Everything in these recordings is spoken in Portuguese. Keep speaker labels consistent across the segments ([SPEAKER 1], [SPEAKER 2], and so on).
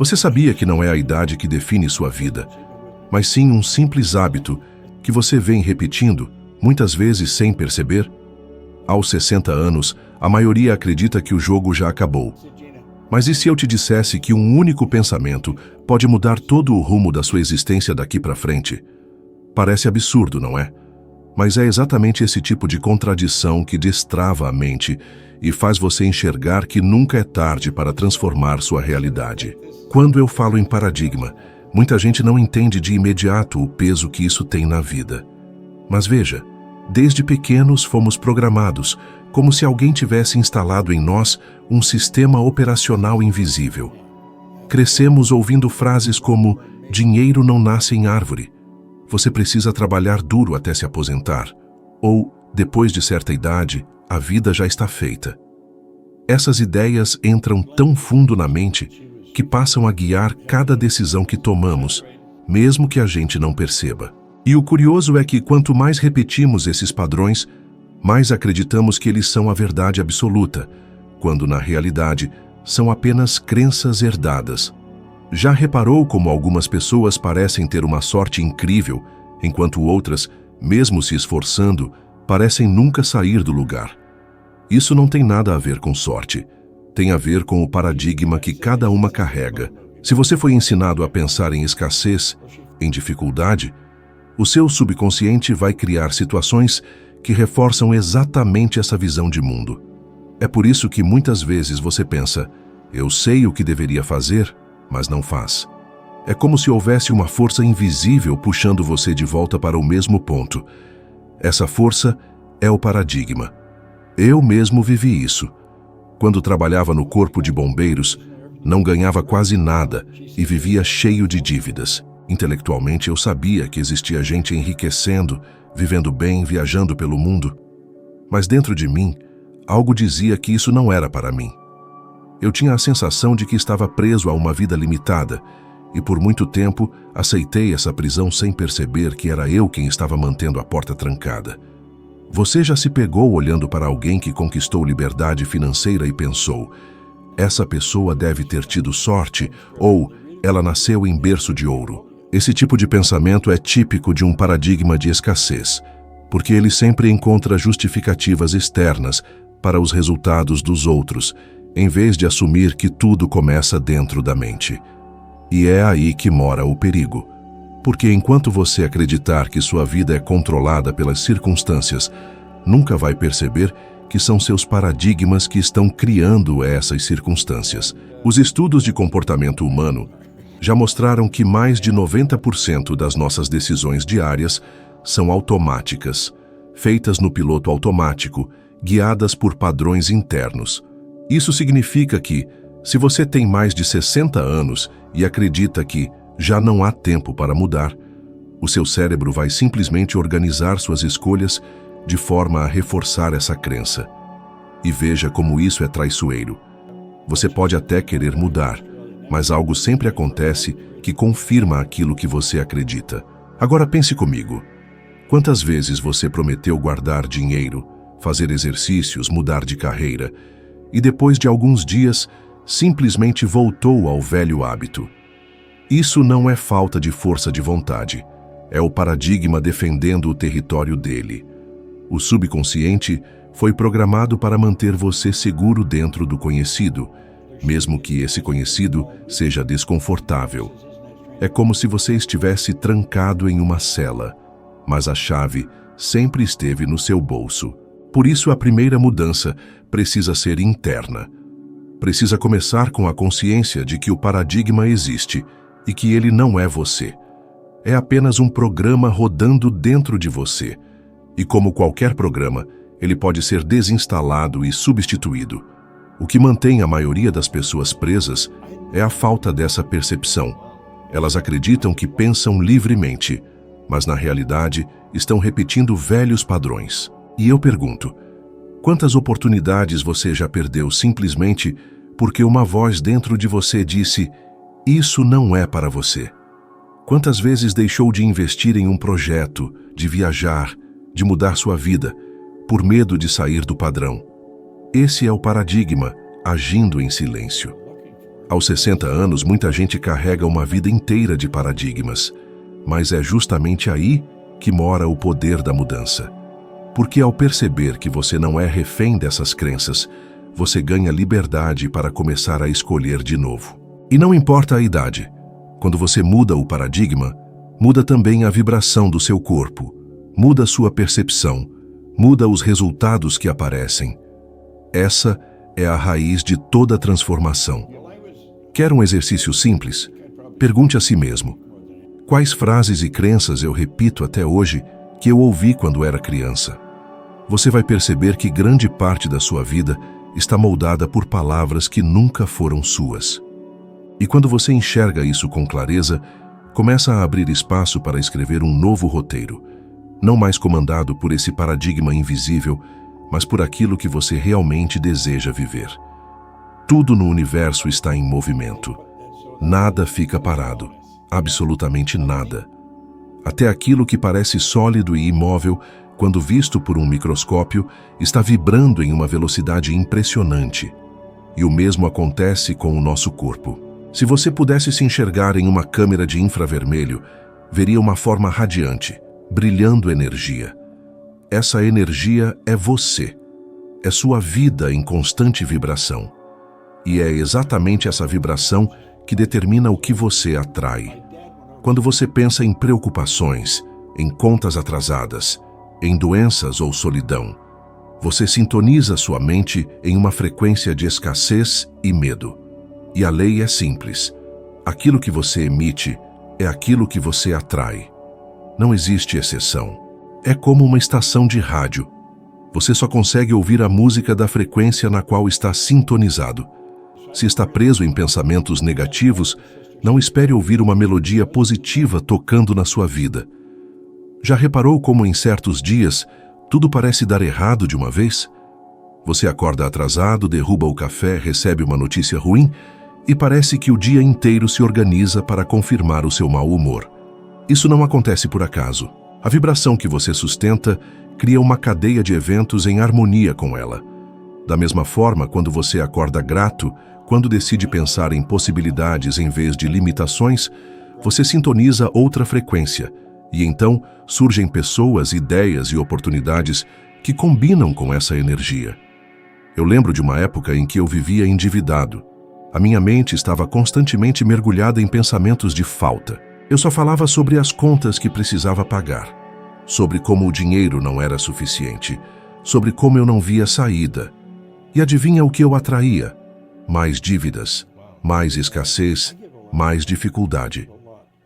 [SPEAKER 1] Você sabia que não é a idade que define sua vida, mas sim um simples hábito que você vem repetindo, muitas vezes sem perceber? Aos 60 anos, a maioria acredita que o jogo já acabou. Mas e se eu te dissesse que um único pensamento pode mudar todo o rumo da sua existência daqui para frente? Parece absurdo, não é? Mas é exatamente esse tipo de contradição que destrava a mente e faz você enxergar que nunca é tarde para transformar sua realidade. Quando eu falo em paradigma, muita gente não entende de imediato o peso que isso tem na vida. Mas veja, desde pequenos fomos programados, como se alguém tivesse instalado em nós um sistema operacional invisível. Crescemos ouvindo frases como "dinheiro não nasce em árvore", "você precisa trabalhar duro até se aposentar", ou "depois de certa idade, a vida já está feita". Essas ideias entram tão fundo na mente que passam a guiar cada decisão que tomamos, mesmo que a gente não perceba. E o curioso é que quanto mais repetimos esses padrões, mais acreditamos que eles são a verdade absoluta, quando na realidade são apenas crenças herdadas. Já reparou como algumas pessoas parecem ter uma sorte incrível, enquanto outras, mesmo se esforçando, parecem nunca sair do lugar? Isso não tem nada a ver com sorte. Tem a ver com o paradigma que cada uma carrega. Se você foi ensinado a pensar em escassez, em dificuldade, o seu subconsciente vai criar situações que reforçam exatamente essa visão de mundo. É por isso que muitas vezes você pensa, "eu sei o que deveria fazer", mas não faz. É como se houvesse uma força invisível puxando você de volta para o mesmo ponto. Essa força é o paradigma. Eu mesmo vivi isso. Quando trabalhava no corpo de bombeiros, não ganhava quase nada e vivia cheio de dívidas. Intelectualmente eu sabia que existia gente enriquecendo, vivendo bem, viajando pelo mundo. Mas dentro de mim, algo dizia que isso não era para mim. Eu tinha a sensação de que estava preso a uma vida limitada e por muito tempo aceitei essa prisão sem perceber que era eu quem estava mantendo a porta trancada. Você já se pegou olhando para alguém que conquistou liberdade financeira e pensou, "essa pessoa deve ter tido sorte" ou "ela nasceu em berço de ouro"? Esse tipo de pensamento é típico de um paradigma de escassez, porque ele sempre encontra justificativas externas para os resultados dos outros, em vez de assumir que tudo começa dentro da mente. E é aí que mora o perigo. Porque enquanto você acreditar que sua vida é controlada pelas circunstâncias, nunca vai perceber que são seus paradigmas que estão criando essas circunstâncias. Os estudos de comportamento humano já mostraram que mais de 90% das nossas decisões diárias são automáticas, feitas no piloto automático, guiadas por padrões internos. Isso significa que, se você tem mais de 60 anos e acredita que já não há tempo para mudar, o seu cérebro vai simplesmente organizar suas escolhas de forma a reforçar essa crença. E veja como isso é traiçoeiro. Você pode até querer mudar, mas algo sempre acontece que confirma aquilo que você acredita. Agora pense comigo. Quantas vezes você prometeu guardar dinheiro, fazer exercícios, mudar de carreira, e depois de alguns dias, simplesmente voltou ao velho hábito? Isso não é falta de força de vontade, é o paradigma defendendo o território dele. O subconsciente foi programado para manter você seguro dentro do conhecido, mesmo que esse conhecido seja desconfortável. É como se você estivesse trancado em uma cela, mas a chave sempre esteve no seu bolso. Por isso a primeira mudança precisa ser interna. Precisa começar com a consciência de que o paradigma existe e que ele não é você. É apenas um programa rodando dentro de você. E como qualquer programa, ele pode ser desinstalado e substituído. O que mantém a maioria das pessoas presas é a falta dessa percepção. Elas acreditam que pensam livremente, mas na realidade estão repetindo velhos padrões. E eu pergunto, quantas oportunidades você já perdeu simplesmente porque uma voz dentro de você disse, "Isso não é para você"? Quantas vezes deixou de investir em um projeto, de viajar, de mudar sua vida, por medo de sair do padrão? Esse é o paradigma, agindo em silêncio. Aos 60 anos, muita gente carrega uma vida inteira de paradigmas, mas é justamente aí que mora o poder da mudança. Porque ao perceber que você não é refém dessas crenças, você ganha liberdade para começar a escolher de novo. E não importa a idade, quando você muda o paradigma, muda também a vibração do seu corpo, muda sua percepção, muda os resultados que aparecem. Essa é a raiz de toda transformação. Quer um exercício simples? Pergunte a si mesmo: quais frases e crenças eu repito até hoje que eu ouvi quando era criança? Você vai perceber que grande parte da sua vida está moldada por palavras que nunca foram suas. E quando você enxerga isso com clareza, começa a abrir espaço para escrever um novo roteiro, não mais comandado por esse paradigma invisível, mas por aquilo que você realmente deseja viver. Tudo no universo está em movimento. Nada fica parado, absolutamente nada. Até aquilo que parece sólido e imóvel, quando visto por um microscópio, está vibrando em uma velocidade impressionante. E o mesmo acontece com o nosso corpo. Se você pudesse se enxergar em uma câmera de infravermelho, veria uma forma radiante, brilhando energia. Essa energia é você. É sua vida em constante vibração. E é exatamente essa vibração que determina o que você atrai. Quando você pensa em preocupações, em contas atrasadas, em doenças ou solidão, você sintoniza sua mente em uma frequência de escassez e medo. E a lei é simples. Aquilo que você emite é aquilo que você atrai. Não existe exceção. É como uma estação de rádio. Você só consegue ouvir a música da frequência na qual está sintonizado. Se está preso em pensamentos negativos, não espere ouvir uma melodia positiva tocando na sua vida. Já reparou como em certos dias tudo parece dar errado de uma vez? Você acorda atrasado, derruba o café, recebe uma notícia ruim e parece que o dia inteiro se organiza para confirmar o seu mau humor. Isso não acontece por acaso. A vibração que você sustenta cria uma cadeia de eventos em harmonia com ela. Da mesma forma, quando você acorda grato, quando decide pensar em possibilidades em vez de limitações, você sintoniza outra frequência, e então surgem pessoas, ideias e oportunidades que combinam com essa energia. Eu lembro de uma época em que eu vivia endividado. A minha mente estava constantemente mergulhada em pensamentos de falta. Eu só falava sobre as contas que precisava pagar, sobre como o dinheiro não era suficiente, sobre como eu não via saída. E adivinha o que eu atraía? Mais dívidas, mais escassez, mais dificuldade.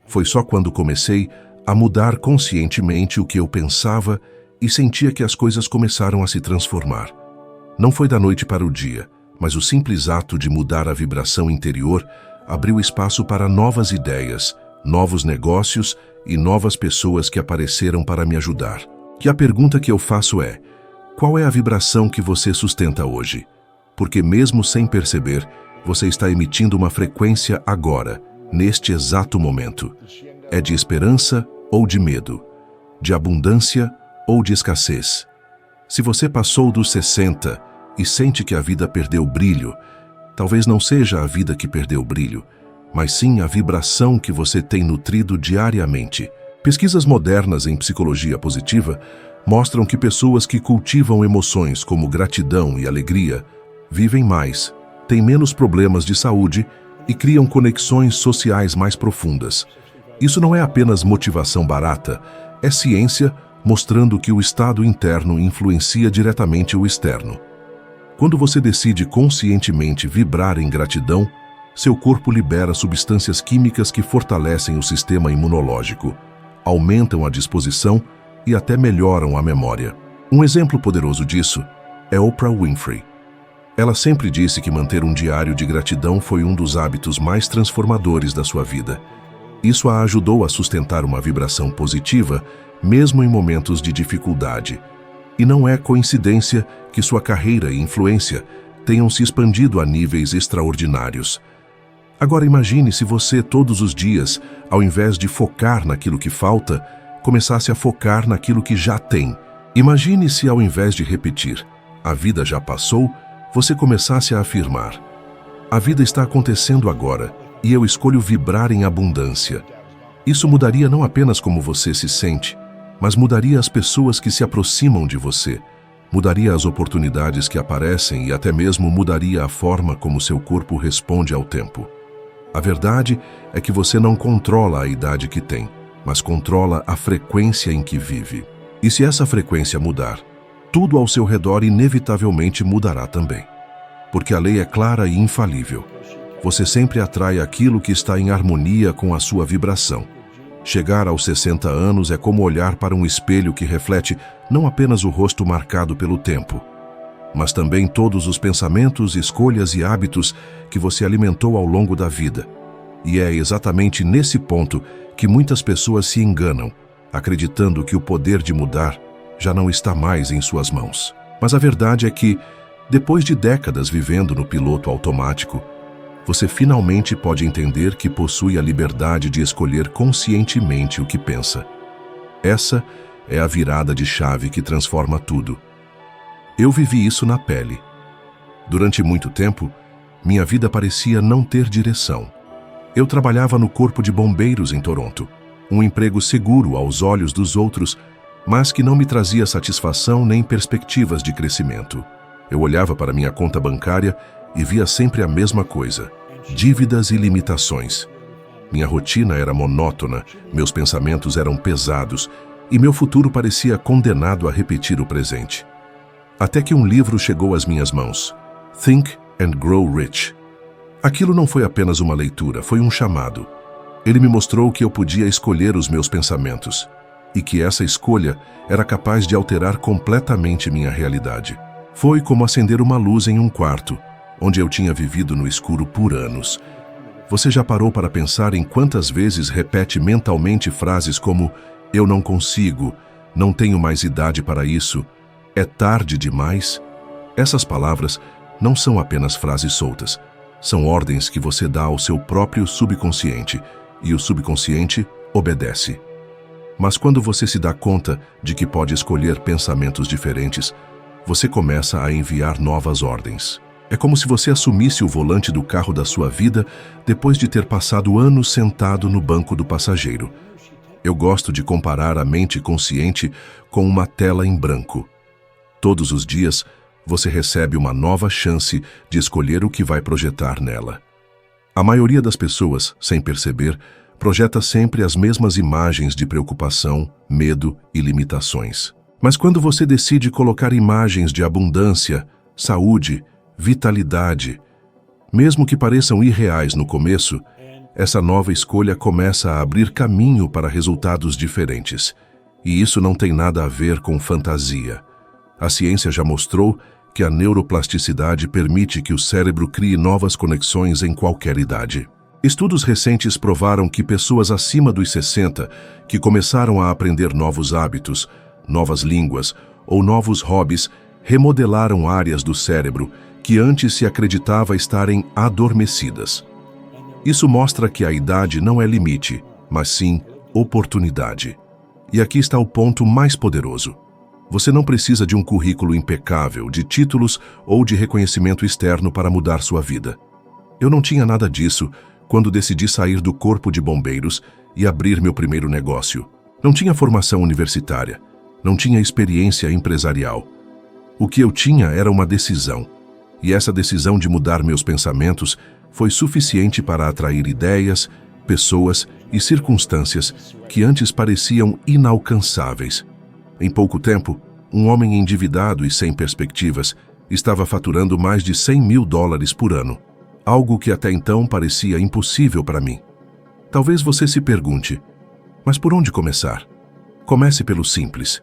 [SPEAKER 1] Foi só quando comecei a mudar conscientemente o que eu pensava e sentia que as coisas começaram a se transformar. Não foi da noite para o dia, mas o simples ato de mudar a vibração interior abriu espaço para novas ideias, novos negócios e novas pessoas que apareceram para me ajudar. E a pergunta que eu faço é: qual é a vibração que você sustenta hoje? Porque mesmo sem perceber, você está emitindo uma frequência agora, neste exato momento. É de esperança ou de medo? De abundância ou de escassez? Se você passou dos 60 e sente que a vida perdeu brilho, talvez não seja a vida que perdeu brilho, mas sim a vibração que você tem nutrido diariamente. Pesquisas modernas em psicologia positiva mostram que pessoas que cultivam emoções como gratidão e alegria vivem mais, têm menos problemas de saúde e criam conexões sociais mais profundas. Isso não é apenas motivação barata, é ciência mostrando que o estado interno influencia diretamente o externo. Quando você decide conscientemente vibrar em gratidão, seu corpo libera substâncias químicas que fortalecem o sistema imunológico, aumentam a disposição e até melhoram a memória. Um exemplo poderoso disso é Oprah Winfrey. Ela sempre disse que manter um diário de gratidão foi um dos hábitos mais transformadores da sua vida. Isso a ajudou a sustentar uma vibração positiva, mesmo em momentos de dificuldade. E não é coincidência que sua carreira e influência tenham se expandido a níveis extraordinários. Agora imagine se você, todos os dias, ao invés de focar naquilo que falta, começasse a focar naquilo que já tem. Imagine se, ao invés de repetir, "a vida já passou", você começasse a afirmar, A vida está acontecendo agora e eu escolho vibrar em abundância. Isso mudaria não apenas como você se sente, mas mudaria as pessoas que se aproximam de você, mudaria as oportunidades que aparecem e até mesmo mudaria a forma como seu corpo responde ao tempo. A verdade é que você não controla a idade que tem, mas controla a frequência em que vive. E se essa frequência mudar, tudo ao seu redor inevitavelmente mudará também. Porque a lei é clara e infalível. Você sempre atrai aquilo que está em harmonia com a sua vibração. Chegar aos 60 anos é como olhar para um espelho que reflete não apenas o rosto marcado pelo tempo, mas também todos os pensamentos, escolhas e hábitos que você alimentou ao longo da vida. E é exatamente nesse ponto que muitas pessoas se enganam, acreditando que o poder de mudar já não está mais em suas mãos. Mas a verdade é que, depois de décadas vivendo no piloto automático, você finalmente pode entender que possui a liberdade de escolher conscientemente o que pensa. Essa é a virada de chave que transforma tudo. Eu vivi isso na pele. Durante muito tempo, minha vida parecia não ter direção. Eu trabalhava no Corpo de Bombeiros em Toronto, um emprego seguro aos olhos dos outros, mas que não me trazia satisfação nem perspectivas de crescimento. Eu olhava para minha conta bancária e via sempre a mesma coisa: dívidas e limitações. Minha rotina era monótona, meus pensamentos eram pesados e meu futuro parecia condenado a repetir o presente. Até que um livro chegou às minhas mãos: Think and Grow Rich. Aquilo não foi apenas uma leitura, foi um chamado. Ele me mostrou que eu podia escolher os meus pensamentos e que essa escolha era capaz de alterar completamente minha realidade. Foi como acender uma luz em um quarto, onde eu tinha vivido no escuro por anos. Você já parou para pensar em quantas vezes repete mentalmente frases como "eu não consigo", "não tenho mais idade para isso", "é tarde demais"? Essas palavras não são apenas frases soltas, são ordens que você dá ao seu próprio subconsciente, e o subconsciente obedece. Mas quando você se dá conta de que pode escolher pensamentos diferentes, você começa a enviar novas ordens. É como se você assumisse o volante do carro da sua vida depois de ter passado anos sentado no banco do passageiro. Eu gosto de comparar a mente consciente com uma tela em branco. Todos os dias, você recebe uma nova chance de escolher o que vai projetar nela. A maioria das pessoas, sem perceber, projeta sempre as mesmas imagens de preocupação, medo e limitações. Mas quando você decide colocar imagens de abundância, saúde, vitalidade, mesmo que pareçam irreais no começo, essa nova escolha começa a abrir caminho para resultados diferentes. E isso não tem nada a ver com fantasia. A ciência já mostrou que a neuroplasticidade permite que o cérebro crie novas conexões em qualquer idade. Estudos recentes provaram que pessoas acima dos 60, que começaram a aprender novos hábitos, novas línguas ou novos hobbies, remodelaram áreas do cérebro que antes se acreditava estarem adormecidas. Isso mostra que a idade não é limite, mas sim oportunidade. E aqui está o ponto mais poderoso. Você não precisa de um currículo impecável, de títulos ou de reconhecimento externo para mudar sua vida. Eu não tinha nada disso quando decidi sair do Corpo de Bombeiros e abrir meu primeiro negócio. Não tinha formação universitária, não tinha experiência empresarial. O que eu tinha era uma decisão, e essa decisão de mudar meus pensamentos foi suficiente para atrair ideias, pessoas e circunstâncias que antes pareciam inalcançáveis. Em pouco tempo, um homem endividado e sem perspectivas estava faturando mais de $100 mil por ano, algo que até então parecia impossível para mim. Talvez você se pergunte, mas por onde começar? Comece pelo simples.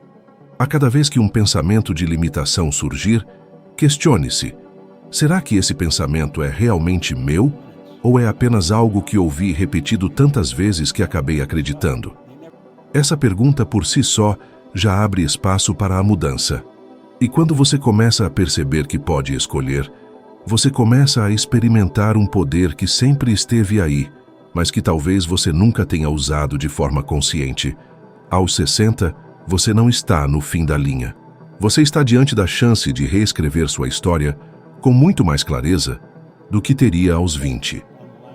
[SPEAKER 1] A cada vez que um pensamento de limitação surgir, questione-se: será que esse pensamento é realmente meu ou é apenas algo que ouvi repetido tantas vezes que acabei acreditando? Essa pergunta por si só já abre espaço para a mudança. E quando você começa a perceber que pode escolher, você começa a experimentar um poder que sempre esteve aí, mas que talvez você nunca tenha usado de forma consciente. Aos 60, você não está no fim da linha. Você está diante da chance de reescrever sua história com muito mais clareza, do que teria aos 20.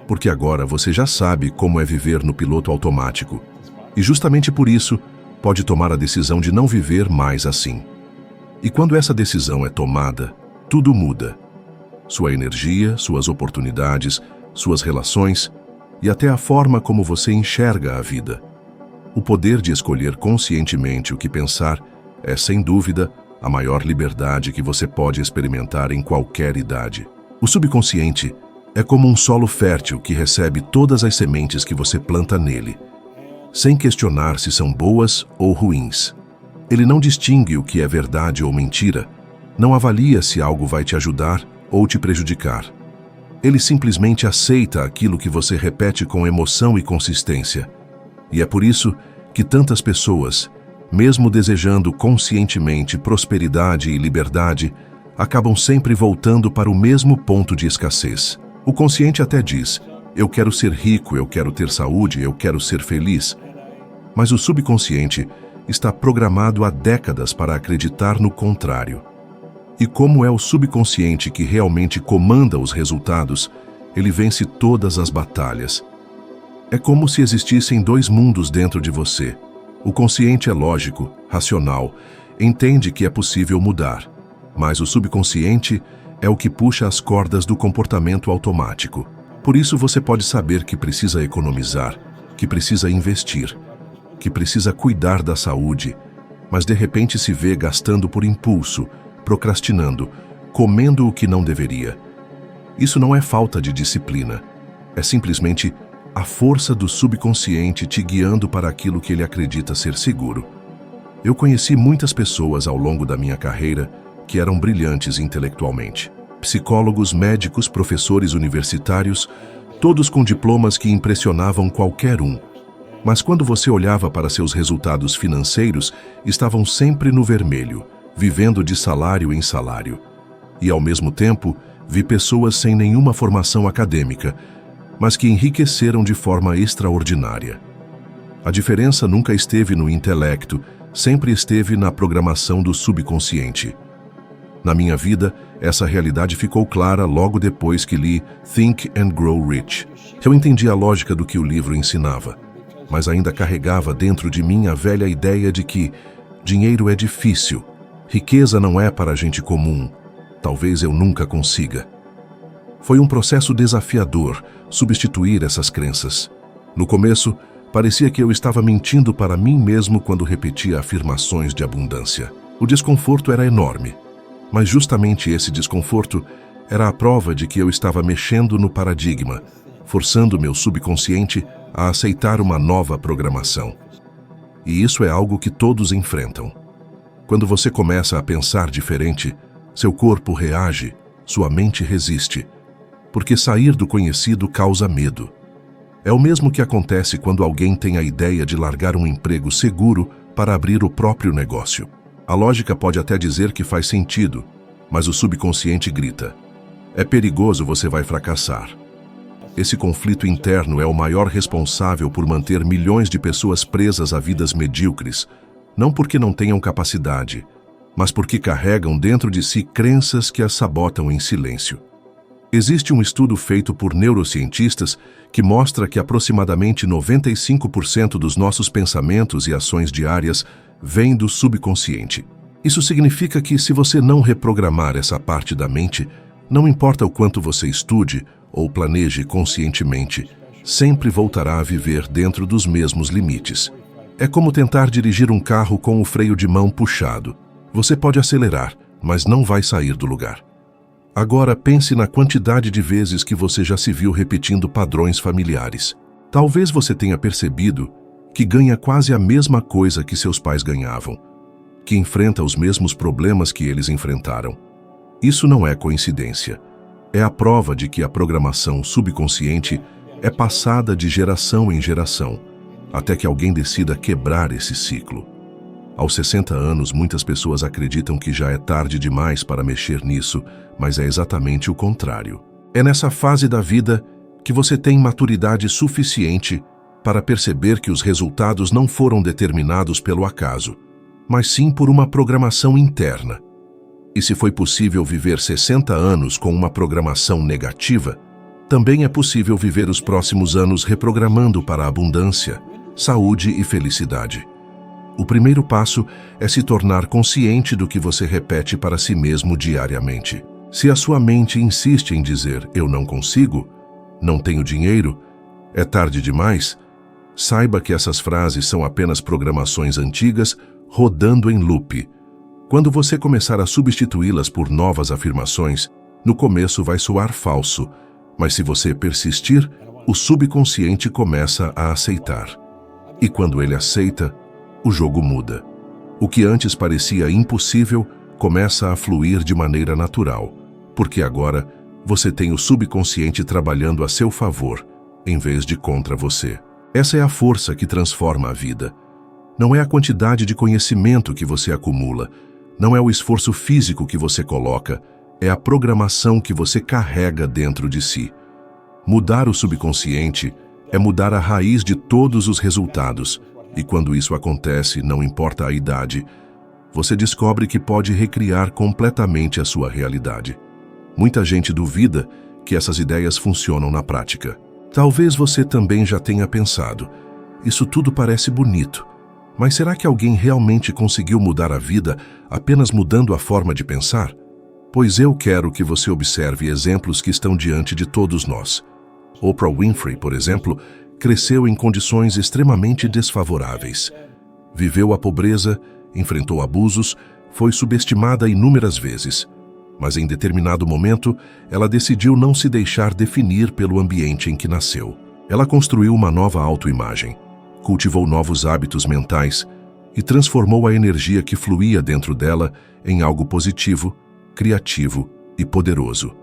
[SPEAKER 1] Porque agora você já sabe como é viver no piloto automático. E justamente por isso, pode tomar a decisão de não viver mais assim. E quando essa decisão é tomada, tudo muda. Sua energia, suas oportunidades, suas relações e até a forma como você enxerga a vida. O poder de escolher conscientemente o que pensar é, sem dúvida, a maior liberdade que você pode experimentar em qualquer idade. O subconsciente é como um solo fértil que recebe todas as sementes que você planta nele, sem questionar se são boas ou ruins. Ele não distingue o que é verdade ou mentira, não avalia se algo vai te ajudar ou te prejudicar. Ele simplesmente aceita aquilo que você repete com emoção e consistência. E é por isso que tantas pessoas, mesmo desejando conscientemente prosperidade e liberdade, acabam sempre voltando para o mesmo ponto de escassez. O consciente até diz: eu quero ser rico, eu quero ter saúde, eu quero ser feliz. Mas o subconsciente está programado há décadas para acreditar no contrário. E como é o subconsciente que realmente comanda os resultados, ele vence todas as batalhas. É como se existissem dois mundos dentro de você. O consciente é lógico, racional, entende que é possível mudar. Mas o subconsciente é o que puxa as cordas do comportamento automático. Por isso você pode saber que precisa economizar, que precisa investir, que precisa cuidar da saúde, mas de repente se vê gastando por impulso, procrastinando, comendo o que não deveria. Isso não é falta de disciplina, é simplesmente a força do subconsciente te guiando para aquilo que ele acredita ser seguro. Eu conheci muitas pessoas ao longo da minha carreira que eram brilhantes intelectualmente. Psicólogos, médicos, professores universitários, todos com diplomas que impressionavam qualquer um. Mas quando você olhava para seus resultados financeiros, estavam sempre no vermelho, vivendo de salário em salário. E, ao mesmo tempo, vi pessoas sem nenhuma formação acadêmica, mas que enriqueceram de forma extraordinária. A diferença nunca esteve no intelecto, sempre esteve na programação do subconsciente. Na minha vida, essa realidade ficou clara logo depois que li Think and Grow Rich. Eu entendi a lógica do que o livro ensinava, mas ainda carregava dentro de mim a velha ideia de que dinheiro é difícil, riqueza não é para gente comum, talvez eu nunca consiga. Foi um processo desafiador substituir essas crenças. No começo, parecia que eu estava mentindo para mim mesmo quando repetia afirmações de abundância. O desconforto era enorme, mas justamente esse desconforto era a prova de que eu estava mexendo no paradigma, forçando meu subconsciente a aceitar uma nova programação. E isso é algo que todos enfrentam. Quando você começa a pensar diferente, seu corpo reage, sua mente resiste, porque sair do conhecido causa medo. É o mesmo que acontece quando alguém tem a ideia de largar um emprego seguro para abrir o próprio negócio. A lógica pode até dizer que faz sentido, mas o subconsciente grita: é perigoso, você vai fracassar. Esse conflito interno é o maior responsável por manter milhões de pessoas presas a vidas medíocres, não porque não tenham capacidade, mas porque carregam dentro de si crenças que as sabotam em silêncio. Existe um estudo feito por neurocientistas que mostra que aproximadamente 95% dos nossos pensamentos e ações diárias vêm do subconsciente. Isso significa que, se você não reprogramar essa parte da mente, não importa o quanto você estude ou planeje conscientemente, sempre voltará a viver dentro dos mesmos limites. É como tentar dirigir um carro com o freio de mão puxado. Você pode acelerar, mas não vai sair do lugar. Agora pense na quantidade de vezes que você já se viu repetindo padrões familiares. Talvez você tenha percebido que ganha quase a mesma coisa que seus pais ganhavam, que enfrenta os mesmos problemas que eles enfrentaram. Isso não é coincidência. É a prova de que a programação subconsciente é passada de geração em geração, até que alguém decida quebrar esse ciclo. Aos 60 anos, muitas pessoas acreditam que já é tarde demais para mexer nisso, mas é exatamente o contrário. É nessa fase da vida que você tem maturidade suficiente para perceber que os resultados não foram determinados pelo acaso, mas sim por uma programação interna. E se foi possível viver 60 anos com uma programação negativa, também é possível viver os próximos anos reprogramando para a abundância, saúde e felicidade. O primeiro passo é se tornar consciente do que você repete para si mesmo diariamente. Se a sua mente insiste em dizer "eu não consigo", "não tenho dinheiro", "é tarde demais", saiba que essas frases são apenas programações antigas rodando em loop. Quando você começar a substituí-las por novas afirmações, no começo vai soar falso, mas se você persistir, o subconsciente começa a aceitar. E quando ele aceita, o jogo muda. O que antes parecia impossível começa a fluir de maneira natural, porque agora você tem o subconsciente trabalhando a seu favor, em vez de contra você. Essa é a força que transforma a vida. Não é a quantidade de conhecimento que você acumula, não é o esforço físico que você coloca, é a programação que você carrega dentro de si. Mudar o subconsciente é mudar a raiz de todos os resultados, e quando isso acontece, não importa a idade, você descobre que pode recriar completamente a sua realidade. Muita gente duvida que essas ideias funcionam na prática. Talvez você também já tenha pensado, isso tudo parece bonito, mas será que alguém realmente conseguiu mudar a vida apenas mudando a forma de pensar? Pois eu quero que você observe exemplos que estão diante de todos nós. Oprah Winfrey, por exemplo, cresceu em condições extremamente desfavoráveis. Viveu a pobreza, enfrentou abusos, foi subestimada inúmeras vezes. Mas em determinado momento, ela decidiu não se deixar definir pelo ambiente em que nasceu. Ela construiu uma nova autoimagem, cultivou novos hábitos mentais e transformou a energia que fluía dentro dela em algo positivo, criativo e poderoso.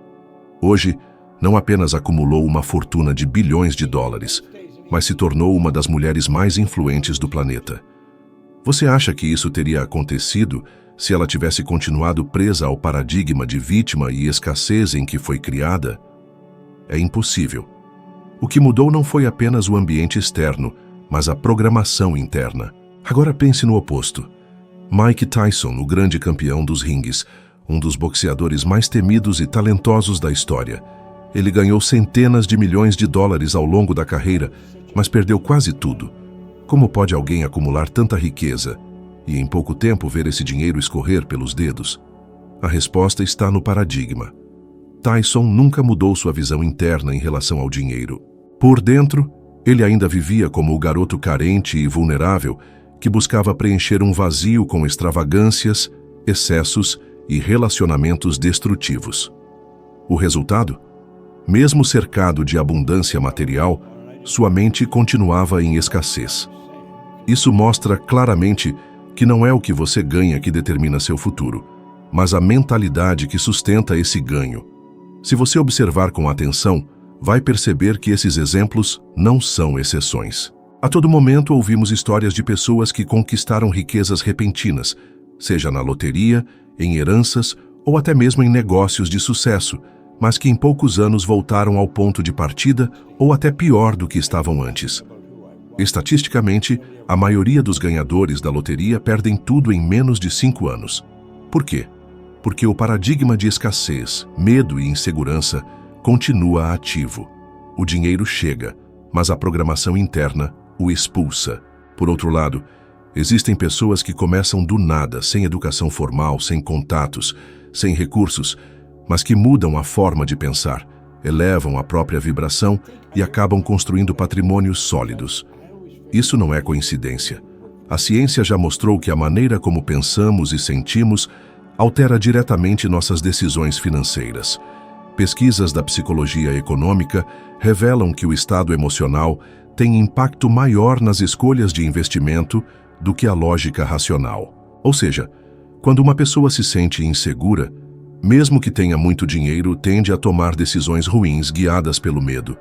[SPEAKER 1] Hoje, não apenas acumulou uma fortuna de bilhões de dólares, mas se tornou uma das mulheres mais influentes do planeta. Você acha que isso teria acontecido se ela tivesse continuado presa ao paradigma de vítima e escassez em que foi criada? É impossível. O que mudou não foi apenas o ambiente externo, mas a programação interna. Agora pense no oposto. Mike Tyson, o grande campeão dos ringues, um dos boxeadores mais temidos e talentosos da história. Ele ganhou centenas de milhões de dólares ao longo da carreira, mas perdeu quase tudo. Como pode alguém acumular tanta riqueza e em pouco tempo ver esse dinheiro escorrer pelos dedos? A resposta está no paradigma. Tyson nunca mudou sua visão interna em relação ao dinheiro. Por dentro, ele ainda vivia como o garoto carente e vulnerável que buscava preencher um vazio com extravagâncias, excessos e relacionamentos destrutivos. O resultado? Mesmo cercado de abundância material, sua mente continuava em escassez. Isso mostra claramente que não é o que você ganha que determina seu futuro, mas a mentalidade que sustenta esse ganho. Se você observar com atenção, vai perceber que esses exemplos não são exceções. A todo momento ouvimos histórias de pessoas que conquistaram riquezas repentinas, seja na loteria, em heranças ou até mesmo em negócios de sucesso, mas que em poucos anos voltaram ao ponto de partida ou até pior do que estavam antes. Estatisticamente, a maioria dos ganhadores da loteria perdem tudo em menos de 5 anos. Por quê? Porque o paradigma de escassez, medo e insegurança continua ativo. O dinheiro chega, mas a programação interna o expulsa. Por outro lado, existem pessoas que começam do nada, sem educação formal, sem contatos, sem recursos, mas que mudam a forma de pensar, elevam a própria vibração e acabam construindo patrimônios sólidos. Isso não é coincidência. A ciência já mostrou que a maneira como pensamos e sentimos altera diretamente nossas decisões financeiras. Pesquisas da psicologia econômica revelam que o estado emocional tem impacto maior nas escolhas de investimento do que a lógica racional. Ou seja, quando uma pessoa se sente insegura, mesmo que tenha muito dinheiro, tende a tomar decisões ruins guiadas pelo medo.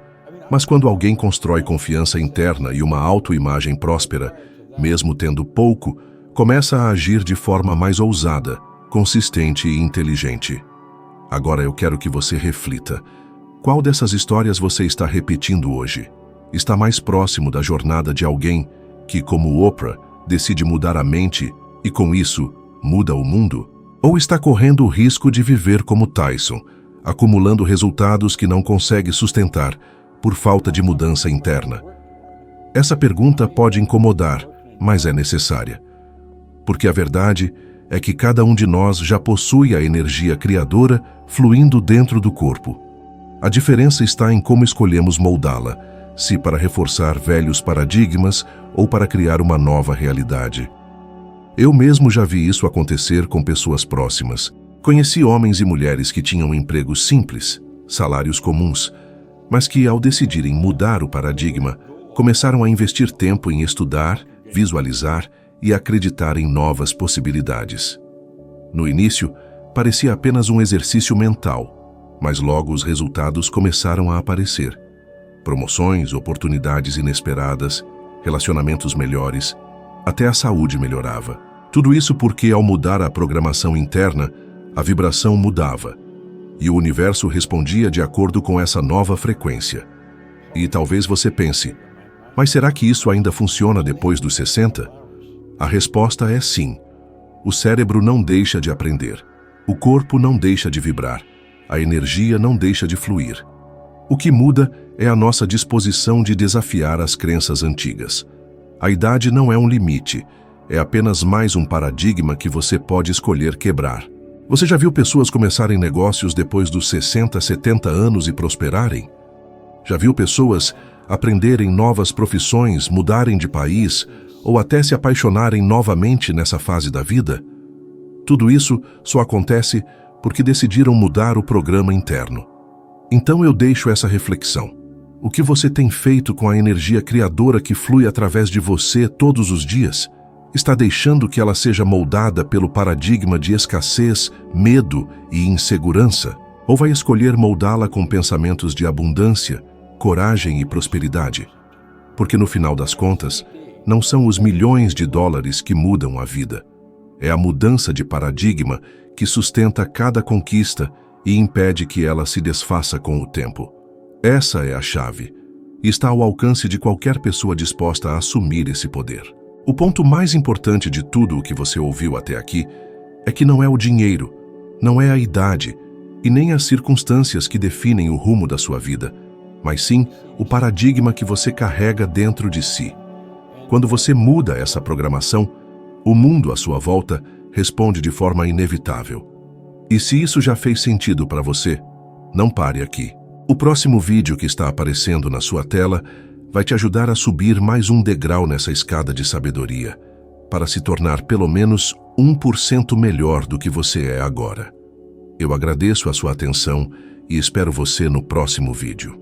[SPEAKER 1] Mas quando alguém constrói confiança interna e uma autoimagem próspera, mesmo tendo pouco, começa a agir de forma mais ousada, consistente e inteligente. Agora eu quero que você reflita. Qual dessas histórias você está repetindo hoje? Está mais próximo da jornada de alguém que, como Oprah, decide mudar a mente e, com isso, muda o mundo? Ou está correndo o risco de viver como Tyson, acumulando resultados que não consegue sustentar por falta de mudança interna? Essa pergunta pode incomodar, mas é necessária. Porque a verdade é que cada um de nós já possui a energia criadora fluindo dentro do corpo. A diferença está em como escolhemos moldá-la, se para reforçar velhos paradigmas ou para criar uma nova realidade. Eu mesmo já vi isso acontecer com pessoas próximas. Conheci homens e mulheres que tinham empregos simples, salários comuns, mas que, ao decidirem mudar o paradigma, começaram a investir tempo em estudar, visualizar e acreditar em novas possibilidades. No início, parecia apenas um exercício mental, mas logo os resultados começaram a aparecer. Promoções, oportunidades inesperadas, relacionamentos melhores, até a saúde melhorava. Tudo isso porque, ao mudar a programação interna, a vibração mudava, e o universo respondia de acordo com essa nova frequência. E talvez você pense, mas será que isso ainda funciona depois dos 60? A resposta é sim. O cérebro não deixa de aprender. O corpo não deixa de vibrar. A energia não deixa de fluir. O que muda é a nossa disposição de desafiar as crenças antigas. A idade não é um limite, é apenas mais um paradigma que você pode escolher quebrar. Você já viu pessoas começarem negócios depois dos 60, 70 anos e prosperarem? Já viu pessoas aprenderem novas profissões, mudarem de país ou até se apaixonarem novamente nessa fase da vida? Tudo isso só acontece porque decidiram mudar o programa interno. Então eu deixo essa reflexão. O que você tem feito com a energia criadora que flui através de você todos os dias? Está deixando que ela seja moldada pelo paradigma de escassez, medo e insegurança? Ou vai escolher moldá-la com pensamentos de abundância, coragem e prosperidade? Porque no final das contas, não são os milhões de dólares que mudam a vida. É a mudança de paradigma que sustenta cada conquista e impede que ela se desfaça com o tempo. Essa é a chave, e está ao alcance de qualquer pessoa disposta a assumir esse poder. O ponto mais importante de tudo o que você ouviu até aqui é que não é o dinheiro, não é a idade e nem as circunstâncias que definem o rumo da sua vida, mas sim o paradigma que você carrega dentro de si. Quando você muda essa programação, o mundo à sua volta responde de forma inevitável. E se isso já fez sentido para você, não pare aqui. O próximo vídeo que está aparecendo na sua tela vai te ajudar a subir mais um degrau nessa escada de sabedoria, para se tornar pelo menos 1% melhor do que você é agora. Eu agradeço a sua atenção e espero você no próximo vídeo.